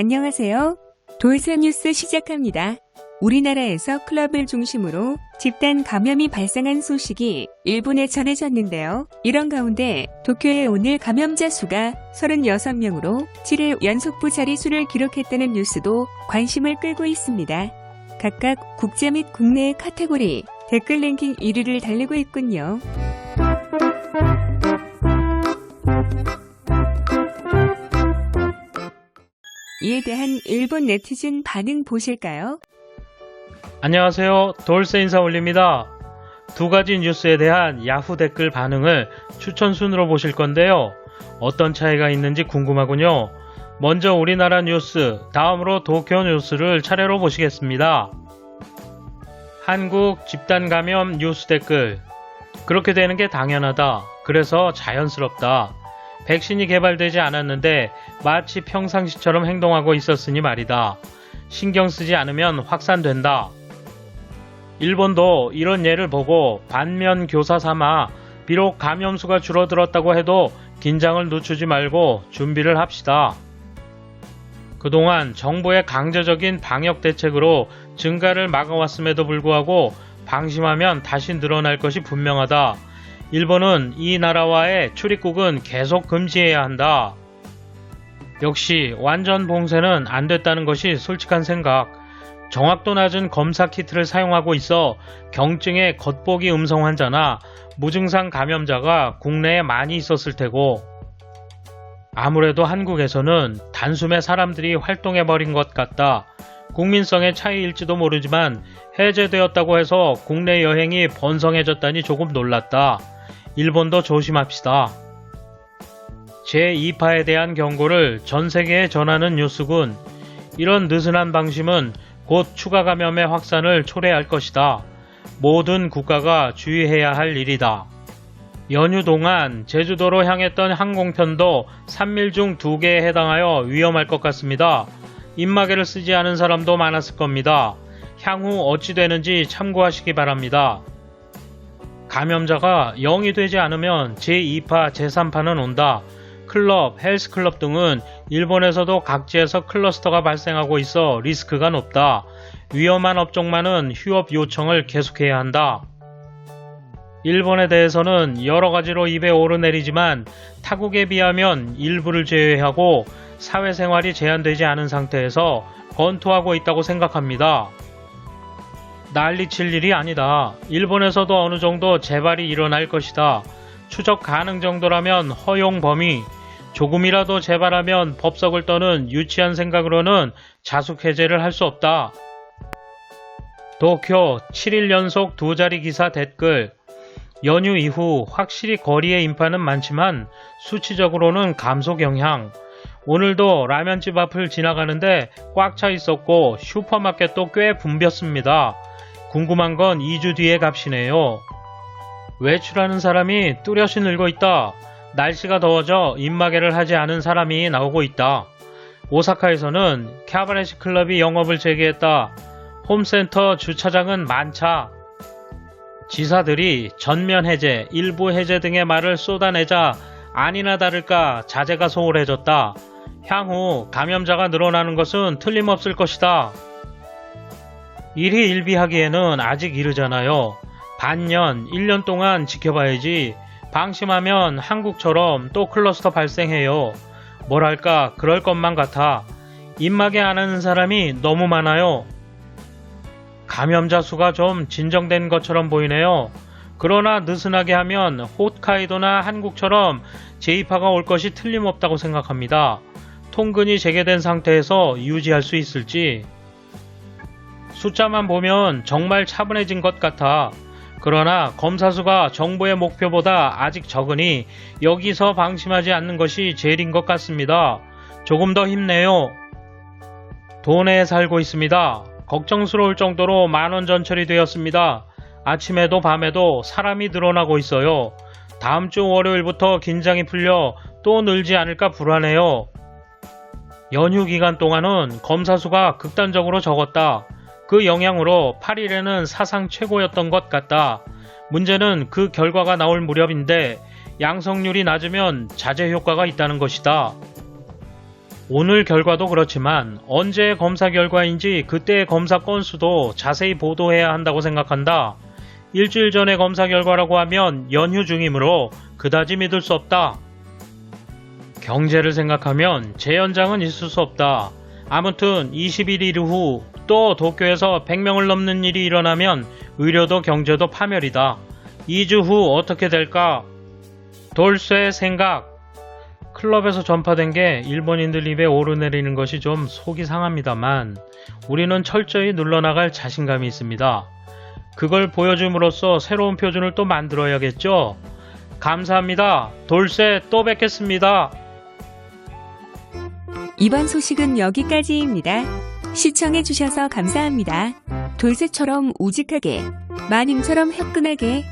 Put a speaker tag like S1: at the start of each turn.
S1: 안녕하세요. 돌쇠 뉴스 시작합니다. 우리나라에서 클럽을 중심으로 집단 감염이 발생한 소식이 일본에 전해졌는데요. 이런 가운데 도쿄의 오늘 감염자 수가 36명으로 7일 연속부 자릿수를 기록했다는 뉴스도 관심을 끌고 있습니다. 각각 국제 및 국내 카테고리 댓글 랭킹 1위를 달리고 있군요. 이에 대한 일본 네티즌 반응 보실까요?
S2: 안녕하세요. 돌쇠 인사 올립니다. 두 가지 뉴스에 대한 야후 댓글 반응을 추천 순으로 보실 건데요. 어떤 차이가 있는지 궁금하군요. 먼저 우리나라 뉴스, 다음으로 도쿄 뉴스를 차례로 보시겠습니다. 한국 집단 감염 뉴스 댓글. 그렇게 되는 게 당연하다. 그래서 자연스럽다. 백신이 개발되지 않았는데 마치 평상시처럼 행동하고 있었으니 말이다. 신경 쓰지 않으면 확산된다. 일본도 이런 예를 보고 반면 교사 삼아 비록 감염수가 줄어들었다고 해도 긴장을 늦추지 말고 준비를 합시다. 그동안 정부의 강제적인 방역 대책으로 증가를 막아왔음에도 불구하고 방심하면 다시 늘어날 것이 분명하다. 일본은 이 나라와의 출입국은 계속 금지해야 한다. 역시 완전 봉쇄는 안 됐다는 것이 솔직한 생각. 정확도 낮은 검사 키트를 사용하고 있어 경증의 겉보기 음성 환자나 무증상 감염자가 국내에 많이 있었을 테고, 아무래도 한국에서는 단숨에 사람들이 활동해버린 것 같다. 국민성의 차이일지도 모르지만 해제되었다고 해서 국내 여행이 번성해졌다니 조금 놀랐다. 일본도 조심합시다. 제2파에 대한 경고를 전 세계에 전하는 뉴스군. 이런 느슨한 방심은 곧 추가 감염의 확산을 초래할 것이다. 모든 국가가 주의해야 할 일이다. 연휴 동안 제주도로 향했던 항공편도 3일 중 2개에 해당하여 위험할 것 같습니다. 입마개를 쓰지 않은 사람도 많았을 겁니다. 향후 어찌 되는지 참고하시기 바랍니다. 감염자가 0이 되지 않으면 제2파, 제3파는 온다. 클럽, 헬스클럽 등은 일본에서도 각지에서 클러스터가 발생하고 있어 리스크가 높다. 위험한 업종만은 휴업 요청을 계속해야 한다. 일본에 대해서는 여러 가지로 입에 오르내리지만 타국에 비하면 일부를 제외하고 사회생활이 제한되지 않은 상태에서 건투하고 있다고 생각합니다. 난리칠 일이 아니다. 일본에서도 어느 정도 재발이 일어날 것이다. 추적 가능 정도라면 허용 범위, 조금이라도 재발하면 법석을 떠는 유치한 생각으로는 자숙 해제를 할 수 없다. 도쿄 7일 연속 2자리 기사 댓글. 연휴 이후 확실히 거리의 인파는 많지만 수치적으로는 감소 경향. 오늘도 라면집 앞을 지나가는데 꽉 차 있었고 슈퍼마켓도 꽤 붐볐습니다. 궁금한 건 2주 뒤의 값이네요. 외출하는 사람이 뚜렷이 늘고 있다. 날씨가 더워져 입마개를 하지 않은 사람이 나오고 있다. 오사카에서는 캬바레시 클럽이 영업을 재개했다. 홈센터 주차장은 만차. 지사들이 전면 해제, 일부 해제 등의 말을 쏟아내자 아니나 다를까 자제가 소홀해졌다. 향후 감염자가 늘어나는 것은 틀림없을 것이다. 일희일비하기에는 아직 이르잖아요. 반년, 1년 동안 지켜봐야지. 방심하면 한국처럼 또 클러스터 발생해요. 뭐랄까 그럴 것만 같아. 입마개 안 하는 사람이 너무 많아요. 감염자 수가 좀 진정된 것처럼 보이네요. 그러나 느슨하게 하면 홋카이도나 한국처럼 제2파가 올 것이 틀림없다고 생각합니다. 통근이 재개된 상태에서 유지할 수 있을지. 숫자만 보면 정말 차분해진 것 같아. 그러나 검사 수가 정부의 목표보다 아직 적으니 여기서 방심하지 않는 것이 제일인 것 같습니다. 조금 더 힘내요. 도내에 살고 있습니다. 걱정스러울 정도로 만원 전철이 되었습니다. 아침에도 밤에도 사람이 늘어나고 있어요. 다음 주 월요일부터 긴장이 풀려 또 늘지 않을까 불안해요. 연휴 기간 동안은 검사 수가 극단적으로 적었다. 그 영향으로 8일에는 사상 최고였던 것 같다. 문제는 그 결과가 나올 무렵인데 양성률이 낮으면 자제 효과가 있다는 것이다. 오늘 결과도 그렇지만 언제의 검사 결과인지 그때의 검사 건수도 자세히 보도해야 한다고 생각한다. 일주일 전의 검사 결과라고 하면 연휴 중이므로 그다지 믿을 수 없다. 경제를 생각하면 재연장은 있을 수 없다. 아무튼 21일 후 또 도쿄에서 100명을 넘는 일이 일어나면 의료도 경제도 파멸이다. 2주 후 어떻게 될까? 돌쇠의 생각. 클럽에서 전파된 게 일본인들 입에 오르내리는 것이 좀 속이 상합니다만 우리는 철저히 눌러나갈 자신감이 있습니다. 그걸 보여줌으로써 새로운 표준을 또 만들어야겠죠? 감사합니다. 돌쇠 또 뵙겠습니다.
S1: 이번 소식은 여기까지입니다. 시청해주셔서 감사합니다. 돌쇠처럼 우직하게, 마님처럼 화끈하게